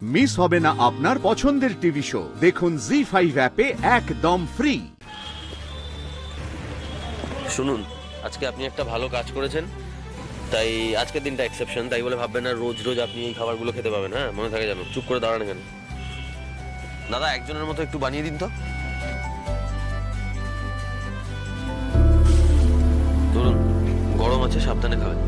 Miss হবে না আপনার পছন্দের টিভি শো। দেখুন জি5 অ্যাপে একদম ফ্রি। শুনুন, আজকে আপনি একটা ভালো কাজ করেছেন, তাই আজকের দিনটা এক্সেপশন, তাই বলে ভাববেন না রোজ রোজ আপনি এই খাবারগুলো খেতে পাবেন। হ্যাঁ, মনে থাকে জানো। চুপ করে দাঁড়ান এখানে। দাদা, একজনের মতো একটু বানিয়ে দিন তো। ধরুন, গরম আছে, সাবধানে খাবেন।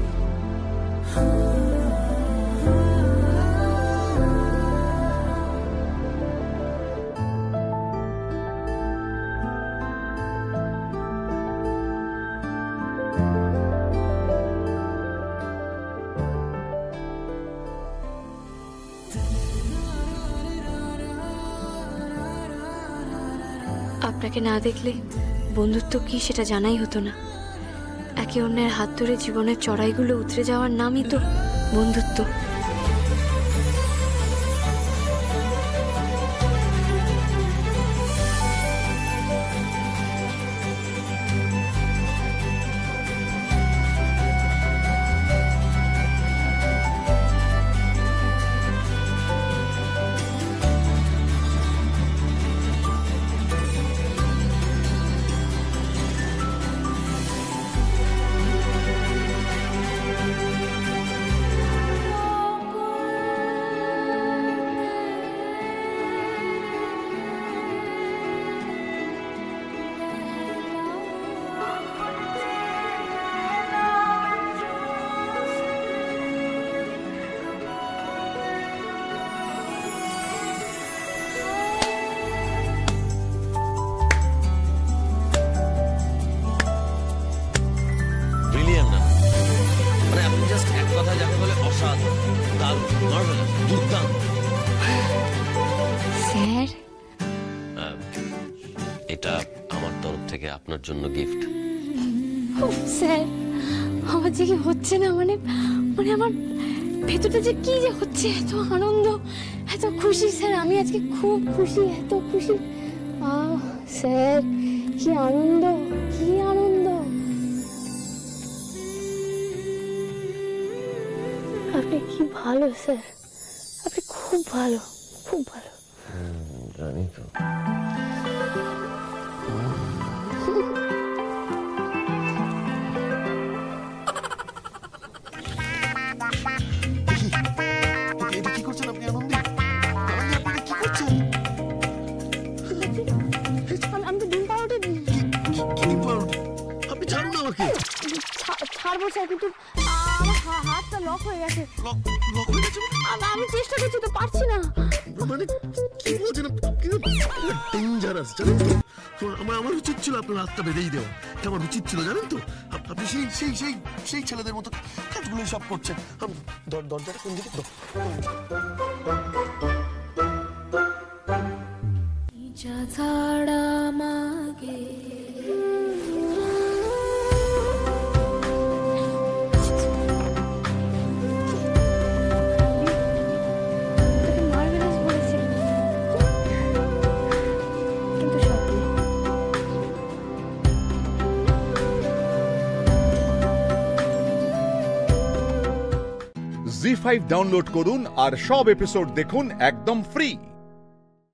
আপনাকে না দেখলে বন্ধুত্ব কি সেটা জানাই হতো না। একে অন্যের হাত ধরে জীবনের চড়াইগুলো উতরে যাওয়ার নামই তো বন্ধুত্ব। স্যার, এটা আমার তরফ থেকে আপনার জন্য গিফট। স্যার, আমার যে কি হচ্ছে না, মানে আমার ভেতরটা যে কি যে হচ্ছে, এত আনন্দ, এত খুশি। স্যার, আমি আজকে খুব খুশি, এত খুশি। স্যার, কি আনন্দ, কি আনন্দ। আপনি কি ভালো স্যার, আপনি খুব ভালো, খুব ভালো। জানি তো। কি করছেন আপনি? আনন্দে আপনি কি করছেন? আমি তো ডিম পাউরুটি। আপনি ছাড়ুন আমাকে। ছাড়বো স্যার, কিন্তু আমার হাতটা লক হয়ে গেছে। লক হয়ে গেছে? আমি চেষ্টা করছি তো, পারছি না। মানে কি বলছেন? ডেঞ্জারাস, জানেন তো। আমার উচিত ছিল আপনার হাতটা বেঁধেই দেওয়া। এটা আমার উচিত ছিল, জানেন তো। আপনি সেই ছেলেদের মতো কাজগুলো সব করছেন। দরজাটা কোন দিকে? জি5 ডাউনলোড করুন আর সব এপিসোড দেখুন একদম ফ্রি।